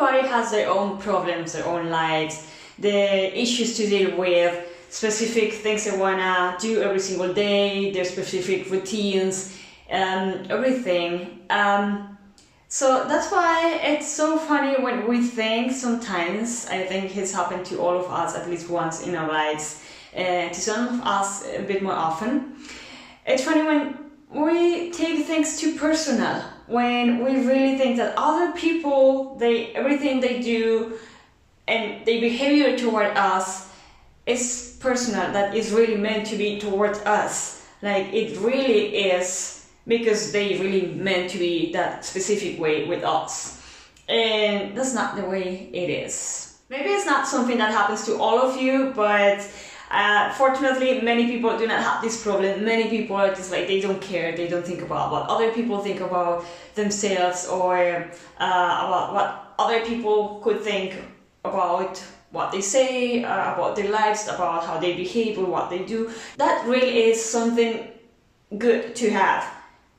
everybody has their own problems, their own lives, the issues to deal with, specific things they wanna do every single day, their specific routines, everything. So that's why it's so funny when we think sometimes, I think it's happened to all of us at least once in our lives, to some of us a bit more often. It's funny when we take things too personal, when we really think that other people, everything they do and their behavior toward us is personal, that is really meant to be towards us. Like it really is because they really meant to be that specific way with us. And that's not the way it is. Maybe it's not something that happens to all of you, but fortunately many people do not have this problem. Many people are just like, they don't care, they don't think about what other people think about themselves, or about what other people could think about what they say, about their lives, about how they behave or what they do. That really is something good to have.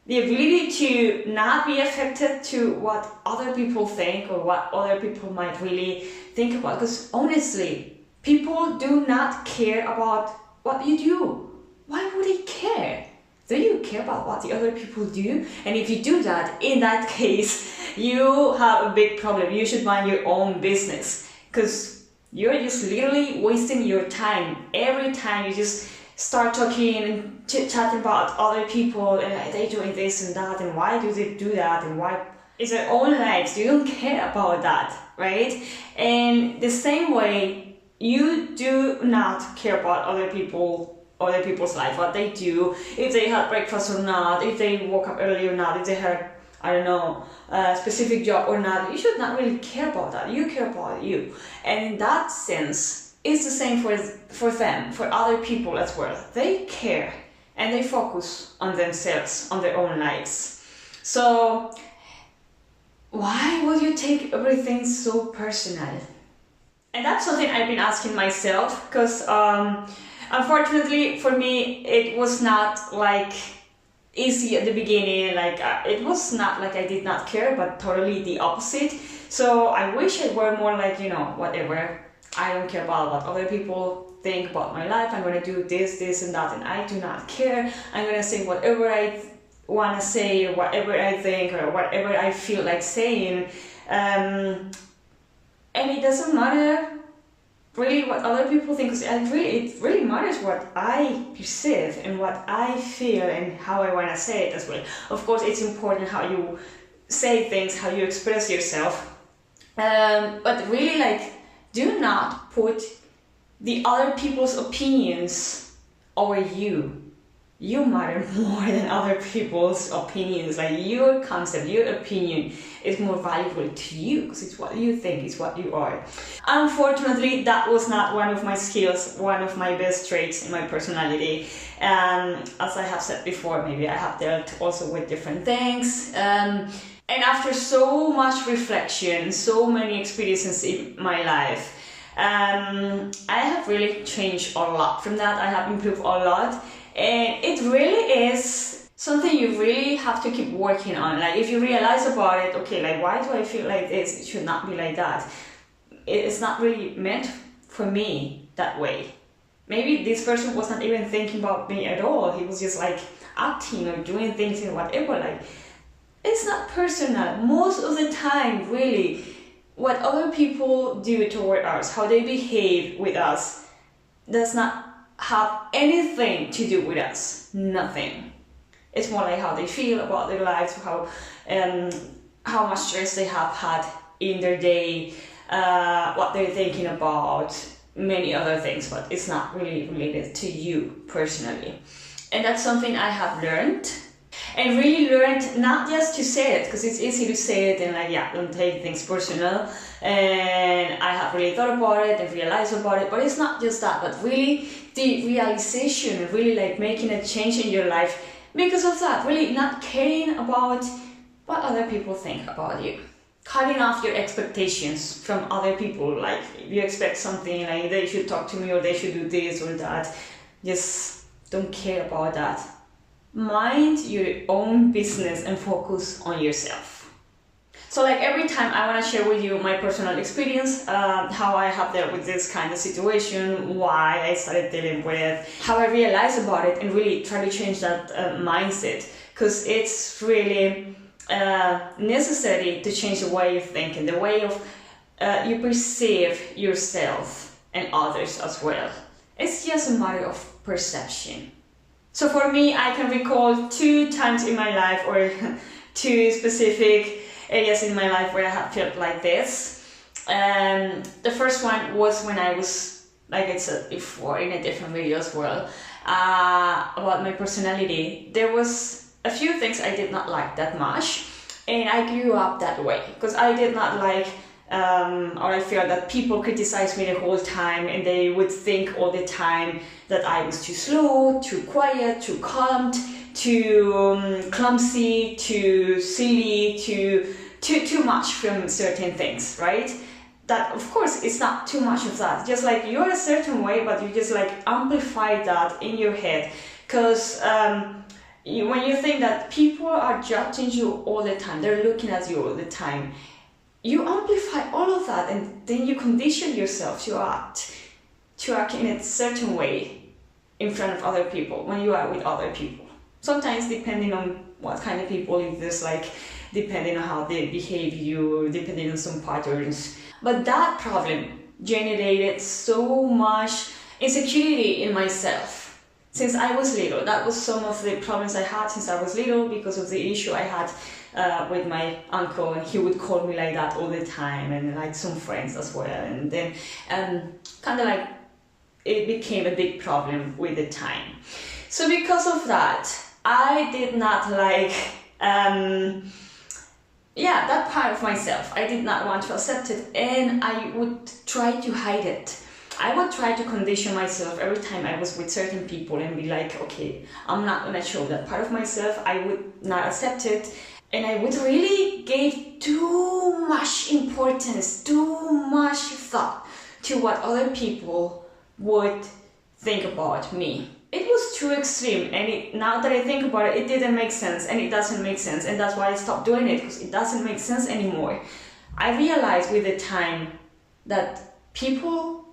The ability to not be affected to what other people think or what other people might really think about. Because honestly, people do not care about what you do. Why would they care? Do you care about what the other people do? And if you do that, in that case, you have a big problem. You should mind your own business, because you're just literally wasting your time. Every time you just start talking and chit-chatting about other people and they doing this and that, and why do they do that, and why is their own lives. You don't care about that, right? And the same way, you do not care about other people's life, what they do, if they had breakfast or not, if they woke up early or not, if they had, I don't know, a specific job or not. You should not really care about that. You care about you. And in that sense, it's the same for them, for other people as well. They care and they focus on themselves, on their own lives. So why would you take everything so personal? And that's something I've been asking myself, because unfortunately for me, it was not like easy at the beginning. Like it was not like I did not care, but totally the opposite. So I wish I were more like, whatever. I don't care about what other people think about my life. I'm gonna do this and that, and I do not care. I'm gonna say whatever I wanna say, or whatever I think, or whatever I feel like saying. And it doesn't matter really what other people think, because it really matters what I perceive and what I feel and how I wanna say it as well. Of course, it's important how you say things, how you express yourself. But really, like, do not put the other people's opinions over you. You matter more than other people's opinions. Like your concept, your opinion is more valuable to you, because it's what you think, it's what you are. Unfortunately, that was not one of my skills, one of my best traits in my personality. As I have said before, maybe I have dealt also with different things. And after so much reflection, so many experiences in my life, I have really changed a lot from that. I have improved a lot, and it really is something you really have to keep working on. Like if you realize about it, okay, like why do I feel like this? It should not be like that. It's not really meant for me that way. Maybe this person was not even thinking about me at all. He was just like acting or doing things and whatever. Like, it's not personal. Most of the time, really, what other people do toward us, how they behave with us, does not have anything to do with us. Nothing. It's more like how they feel about their lives, how much stress they have had in their day, what they're thinking about, many other things, but it's not really related to you personally. And that's something I have learned. And really learned not just to say it, because it's easy to say it and like, yeah, don't take things personal. And I have really thought about it and realized about it, but it's not just that, but really the realization, really like making a change in your life because of that, really not caring about what other people think about you. Cutting off your expectations from other people, like if you expect something like they should talk to me or they should do this or that, just don't care about that. Mind your own business and focus on yourself. So like every time I want to share with you my personal experience, how I have dealt with this kind of situation, why I started dealing with, how I realized about it, and really try to change that mindset, because it's really necessary to change the way you think and the way of you perceive yourself and others as well. It's just a matter of perception. So for me, I can recall 2 times in my life, or 2 specific areas in my life where I have felt like this. The first one was when I was, like I said before in a different video as well, about my personality. There was a few things I did not like that much, and I grew up that way because I did not like, or I feel that people criticize me the whole time, and they would think all the time that I was too slow, too quiet, too calm, too clumsy, too silly, too much from certain things, right? That of course it's not too much of that. Just like you're a certain way, but you just like amplify that in your head, because when you think that people are judging you all the time, they're looking at you all the time, you amplify all of that, and then you condition yourself to act in a certain way in front of other people when you are with other people. Sometimes depending on what kind of people, if there's like, depending on how they behave you, depending on some patterns. But that problem generated so much insecurity in myself since I was little. That was some of the problems I had since I was little, because of the issue I had with my uncle, and he would call me like that all the time, and like some friends as well. And then kind of like it became a big problem with the time. So because of that, I did not like that part of myself. I did not want to accept it, and I would try to hide it. I would try to condition myself every time I was with certain people and be like, okay, I'm not gonna show that part of myself. I would not accept it, and I would really give too much importance, too much thought to what other people would think about me. It was too extreme, and now that I think about it, it didn't make sense, and it doesn't make sense, and that's why I stopped doing it, because it doesn't make sense anymore. I realized with the time that people,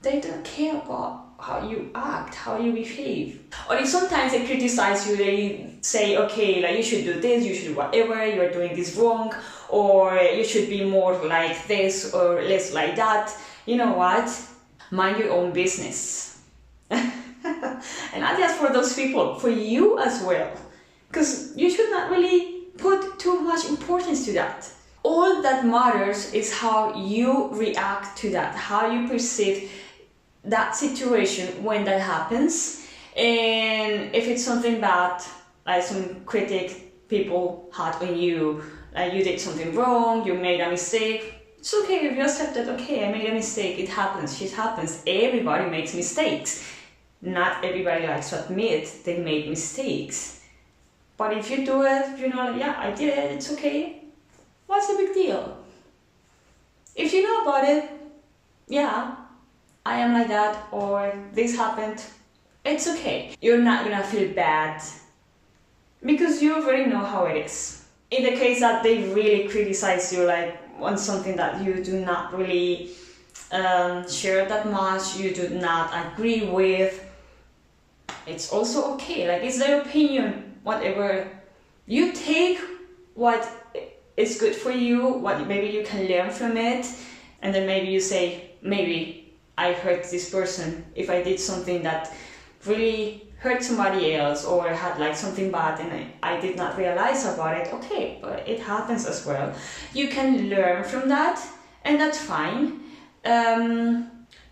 they don't care about how you act, how you behave. Or if sometimes they criticize you, they say, okay, like you should do this, you should do whatever, you're doing this wrong, or you should be more like this or less like that. You know what? Mind your own business. And not just for those people, for you as well, because you should not really put too much importance to that. All that matters is how you react to that, how you perceive that situation when that happens. And if it's something bad, like some critic people had on you, like you did something wrong, you made a mistake, it's okay if you accept that, okay, I made a mistake, it happens, shit happens, everybody makes mistakes. Not everybody likes to admit they made mistakes. But if you do it, you know, like, yeah, I did it, it's okay. What's the big deal? If you know about it, yeah, I am like that, or this happened, it's okay. You're not gonna feel bad, because you already know how it is. In the case that they really criticize you, like on something that you do not really share that much, you do not agree with, it's also okay. Like, it's their opinion, whatever. You take what is good for you, what maybe you can learn from it, and then maybe you say, maybe I hurt this person if I did something that really hurt somebody else, or had like something bad and I did not realize about it. Okay, but it happens as well. You can learn from that, and that's fine.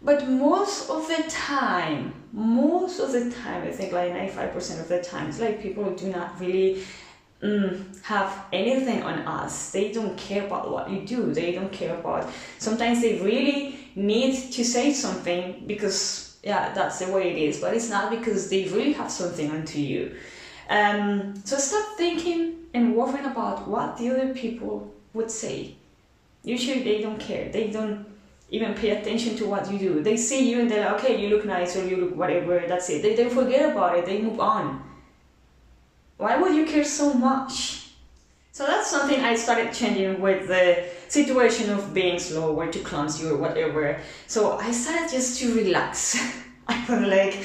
But most of the time, I think like 95% of the time, it's like people do not really have anything on us. They don't care about what you do. They don't care about, sometimes they really need to say something because, yeah, that's the way it is, but it's not because they really have something onto you. So stop thinking and worrying about what the other people would say. Usually they don't care. They don't even pay attention to what you do. They see you and they're like, okay, you look nice, or you look whatever, that's it. They forget about it, they move on. Why would you care so much? So that's something I started changing with the situation of being slow or too clumsy or whatever. So I started just to relax. I felt like,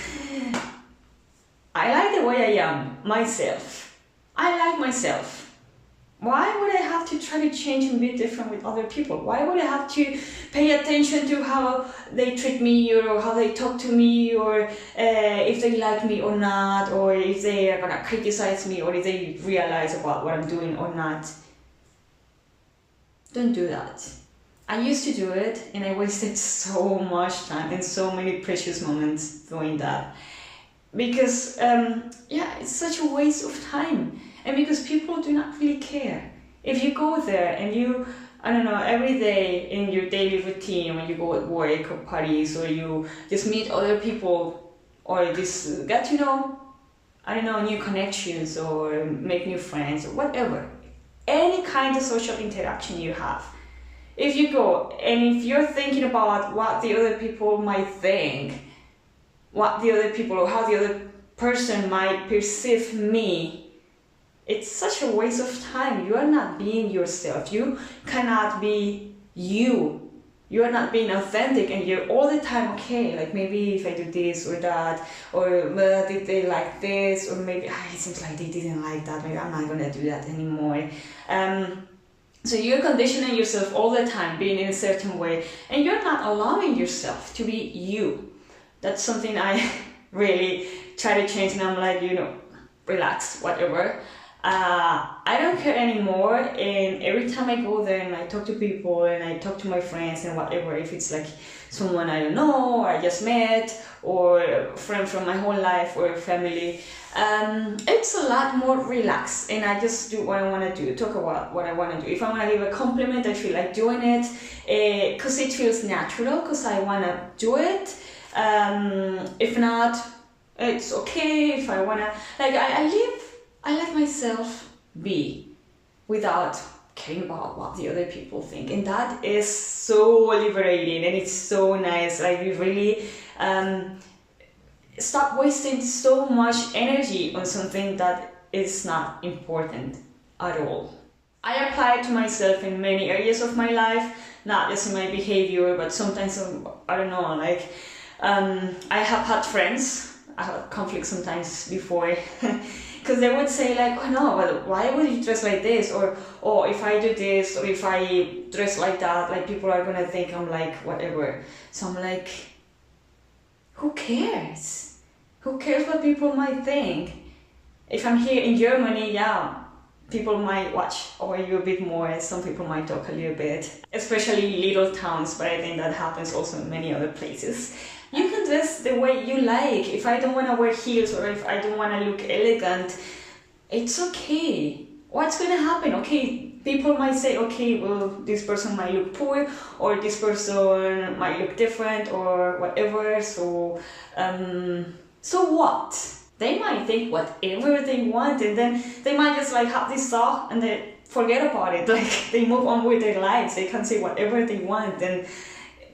I like the way I am, myself. I like myself. Why would I have to try to change and be different with other people? Why would I have to pay attention to how they treat me or how they talk to me or if they like me or not, or if they are gonna criticize me or if they realize about what I'm doing or not? Don't do that. I used to do it and I wasted so much time and so many precious moments doing that. Because, it's such a waste of time. And because people do not really care. If you go there and you, every day in your daily routine, when you go at work or parties or you just meet other people or just get to know, new connections or make new friends or whatever. Any kind of social interaction you have. If you go and if you're thinking about what the other people might think, what the other people or how the other person might perceive me, it's such a waste of time. You are not being yourself. You cannot be you. You are not being authentic and you're all the time, okay, like maybe if I do this or that, or well, did they like this, or maybe it seems like they didn't like that, maybe I'm not gonna do that anymore. So you're conditioning yourself all the time, being in a certain way, and you're not allowing yourself to be you. That's something I really try to change, and I'm like, relax, whatever. I don't care anymore, and every time I go there and I talk to people and I talk to my friends and whatever, if it's like someone I don't know or I just met or a friend from my whole life or family, it's a lot more relaxed and I just do what I want to do, talk about what I want to do. If I want to give a compliment, I feel like doing it because it feels natural, because I want to do it. If not, it's okay. If I want to, I let myself be without caring about what the other people think, and that is so liberating and it's so nice. Like we really stop wasting so much energy on something that is not important at all. I apply it to myself in many areas of my life, not just in my behavior, but sometimes I have had friends. I had conflicts sometimes before. Because they would say like, oh no, but why would you dress like this? Or if I do this, or if I dress like that, like people are gonna think I'm like whatever. So I'm like, who cares? Who cares what people might think? If I'm here in Germany, people might watch over you a bit more, and some people might talk a little bit, especially little towns, but I think that happens also in many other places. You can dress the way you like. If I don't want to wear heels or if I don't want to look elegant, it's okay. What's going to happen? Okay, people might say, okay, well, this person might look poor or this person might look different or whatever. So what? They might think whatever they want, and then they might just like have this thought and then forget about it. Like they move on with their lives. They can say whatever they want, and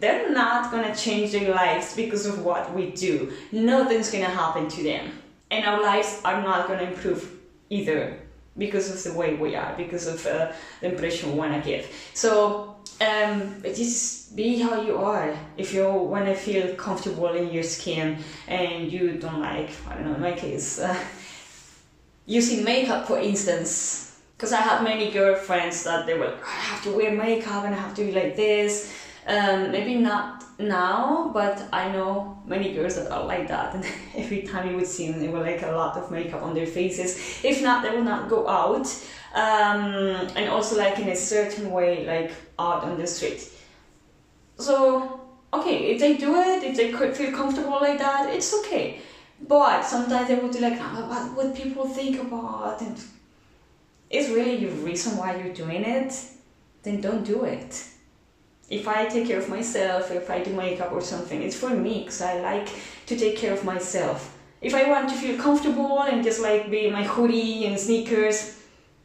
they're not gonna change their lives because of what we do. Nothing's gonna happen to them. And our lives are not gonna improve either because of the way we are, because of the impression we wanna give. So just be how you are. If you wanna feel comfortable in your skin and you don't like, in my case, using makeup for instance. Because I have many girlfriends that they were, I have to wear makeup and I have to be like this. Maybe not now, but I know many girls that are like that, and every time you would see them, they were like a lot of makeup on their faces. If not, they will not go out, and also like in a certain way, like out on the street. So, okay, if they do it, if they could feel comfortable like that, it's okay. But sometimes they would be like, what would people think about? And it's really your reason why you're doing it, then don't do it. If I take care of myself, if I do makeup or something, it's for me, because I like to take care of myself. If I want to feel comfortable and just like be in my hoodie and sneakers,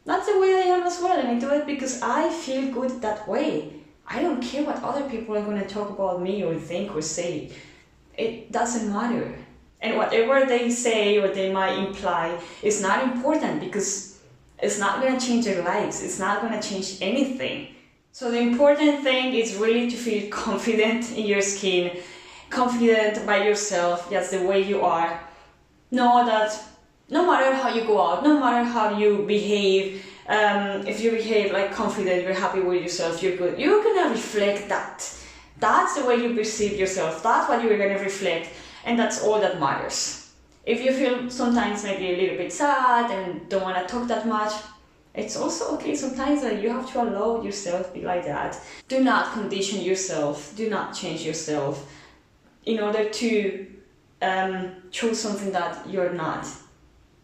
that's the way I am as well, and I do it because I feel good that way. I don't care what other people are going to talk about me or think or say. It doesn't matter. And whatever they say or they might imply is not important, because It's not gonna change their lives. It's not gonna change anything. So the important thing is really to feel confident in your skin, confident by yourself, just the way you are. Know that no matter how you go out, no matter how you behave, if you behave like confident, you're happy with yourself, you're good, you're gonna reflect that. That's the way you perceive yourself. That's what you're gonna reflect, and that's all that matters. If you feel sometimes maybe a little bit sad and don't want to talk that much, it's also okay sometimes that you have to allow yourself to be like that. Do not condition yourself, do not change yourself in order to choose something that you're not.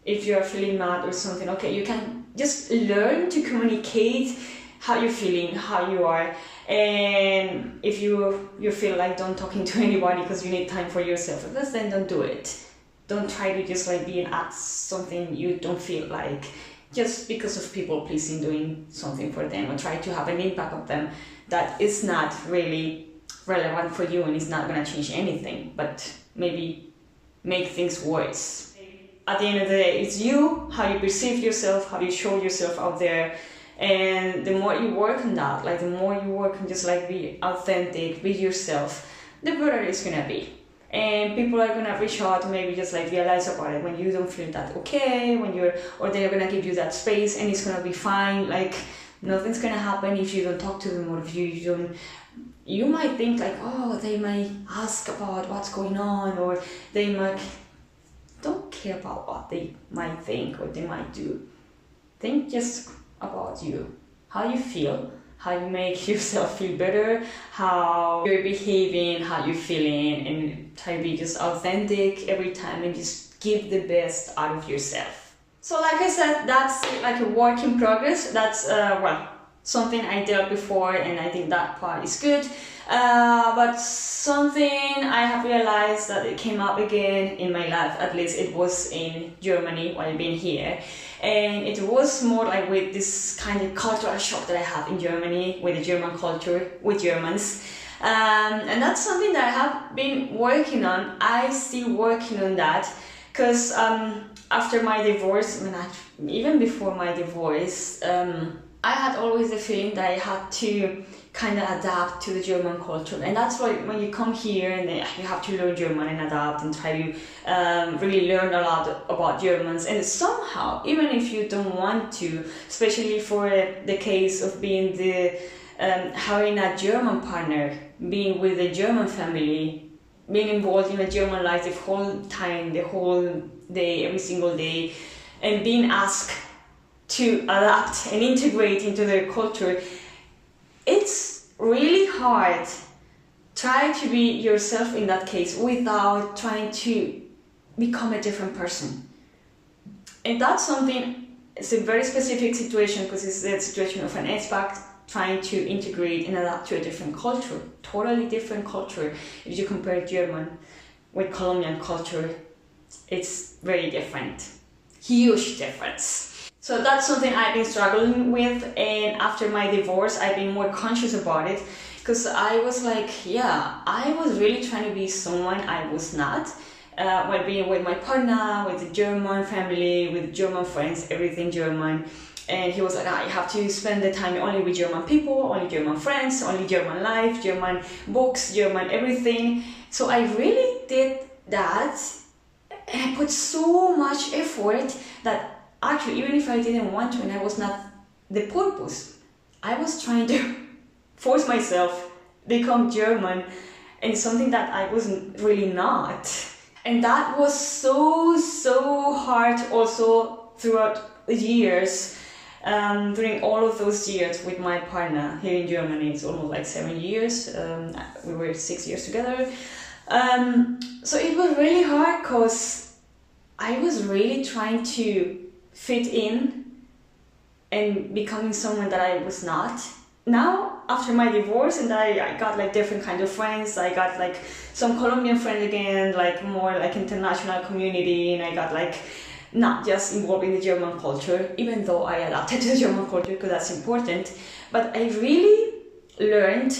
If you're feeling mad or something, okay, you can just learn to communicate how you're feeling, how you are. And if you feel like don't talking to anybody because you need time for yourself, then don't do it. Don't try to just like be at something you don't feel like just because of people pleasing, doing something for them or try to have an impact on them that is not really relevant for you and it's not going to change anything, but maybe make things worse. At the end of the day, it's you, how you perceive yourself, how you show yourself out there. And the more you work on that, like the more you work on just like be authentic, be yourself, the better it's going to be. And people are gonna reach out to maybe just like realize about it when you don't feel that okay, or they're gonna give you that space and it's gonna be fine. Like nothing's gonna happen if you don't talk to them or if you don't. You might think like, oh, they might ask about what's going on, or they might don't care about what they might think or they might do. Think just about you, how you feel, how you make yourself feel better, how you're behaving, how you're feeling, and try to be just authentic every time and just give the best out of yourself. So like I said, that's like a work in progress. That's something I dealt before, and I think that part is good. But something I have realized that it came up again in my life, at least it was in Germany while being here. And it was more like with this kind of cultural shock that I have in Germany, with the German culture, with Germans. And that's something that I have been working on. I still working on that because after my divorce, even before my divorce, I had always the feeling that I had to kind of adapt to the German culture, and that's why when you come here and you have to learn German and adapt and try to really learn a lot about Germans. And somehow, even if you don't want to, especially for the case of being having a German partner, being with a German family, being involved in a German life the whole time, the whole day, every single day, and being asked to adapt and integrate into their culture, it's really hard. Try to be yourself in that case without trying to become a different person. And that's something, it's a very specific situation because it's the situation of an expat trying to integrate and adapt to a different culture, totally different culture. If you compare German with Colombian culture, it's very different, huge difference. So that's something I've been struggling with, and after my divorce I've been more conscious about it because I was like, I was really trying to be someone I was not while being with my partner, with the German family, with German friends, everything German. And he was like, you have to spend the time only with German people, only German friends, only German life, German books, German everything. So I really did that, and I put so much effort that actually, even if I didn't want to and I was not the purpose, I was trying to force myself become German, and something that I wasn't really not. And that was so hard also throughout the years, during all of those years with my partner here in Germany. It's almost like 7 years. We were 6 years together. So it was really hard because I was really trying to fit in and becoming someone that I was not. Now, after my divorce, and I got like different kind of friends, I got like some Colombian friends again, like more like international community, and I got like not just involved in the German culture, even though I adapted to the German culture because that's important. But I really learned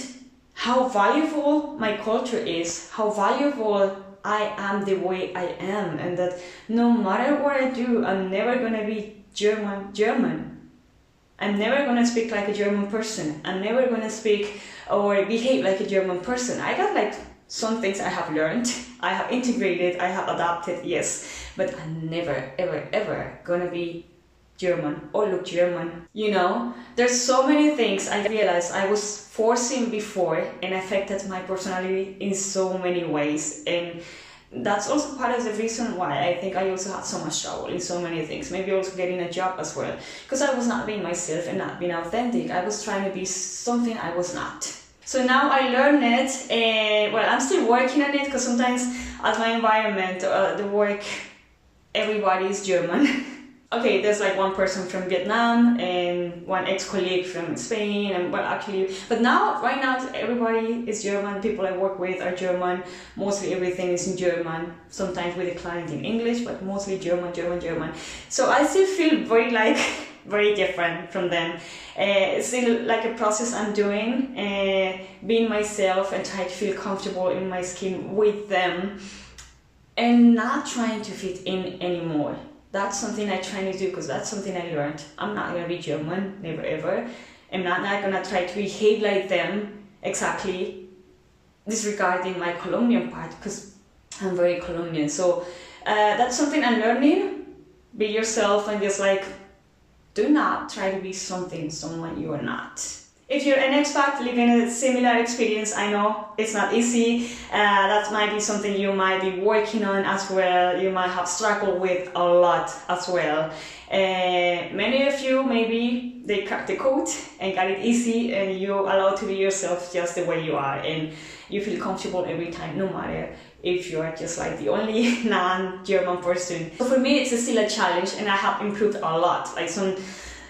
how valuable my culture is, how valuable I am the way I am, and that no matter what I do, I'm never gonna be German. I'm never gonna speak like a German person. I'm never gonna speak or behave like a German person. I got like some things I have learned, I have integrated, I have adapted, yes, but I'm never, ever, ever gonna be German or look German. You know, there's so many things I realized I was forcing before and affected my personality in so many ways, and that's also part of the reason why I think I also had so much trouble in so many things. Maybe also getting a job as well, because I was not being myself and not being authentic. I was trying to be something I was not. So now I learned it, and well, I'm still working on it, because sometimes at my environment, the work, everybody is German. Okay, there's like one person from Vietnam and one ex-colleague from Spain, and but now, right now, everybody is German. People I work with are German. Mostly everything is in German. Sometimes with a client in English, but mostly German. So I still feel very different from them. It's still like a process I'm doing, being myself and try to feel comfortable in my skin with them, and not trying to fit in anymore. That's something I'm trying to do, because that's something I learned. I'm not gonna be German, never ever. I'm not gonna try to behave like them exactly, disregarding my Colombian part, because I'm very Colombian. So that's something I'm learning. Be yourself, and just like, do not try to be someone you are not. If you're an expat living a similar experience, I know it's not easy. That might be something you might be working on as well. You might have struggled with a lot as well. Many of you, maybe they cracked the code and got it easy, and you're allowed to be yourself just the way you are, and you feel comfortable every time, no matter if you're just like the only non-German person. So for me, it's still a challenge, and I have improved a lot.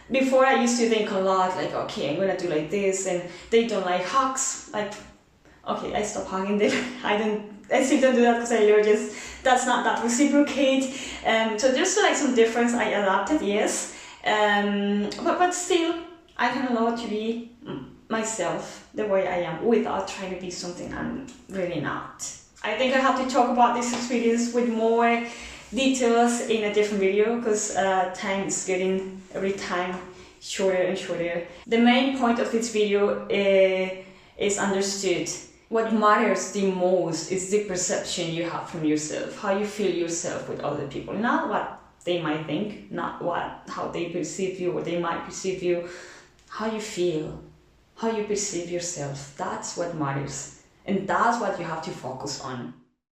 Before I used to think a lot, like, okay, I'm gonna do like this, and they don't like hugs. Like, okay, I stop hugging them. I still don't do that, because I learned that's not that reciprocate. So there's like some difference I adapted, yes. But still, I can allow to be myself the way I am, without trying to be something I'm really not. I think I have to talk about this experience with more details in a different video, because time is getting every time shorter and shorter. The main point of this video is understood. What matters the most is the perception you have from yourself, how you feel yourself with other people, not what they might think, not how they perceive you, what they might perceive you, how you feel, how you perceive yourself. That's what matters, and that's what you have to focus on.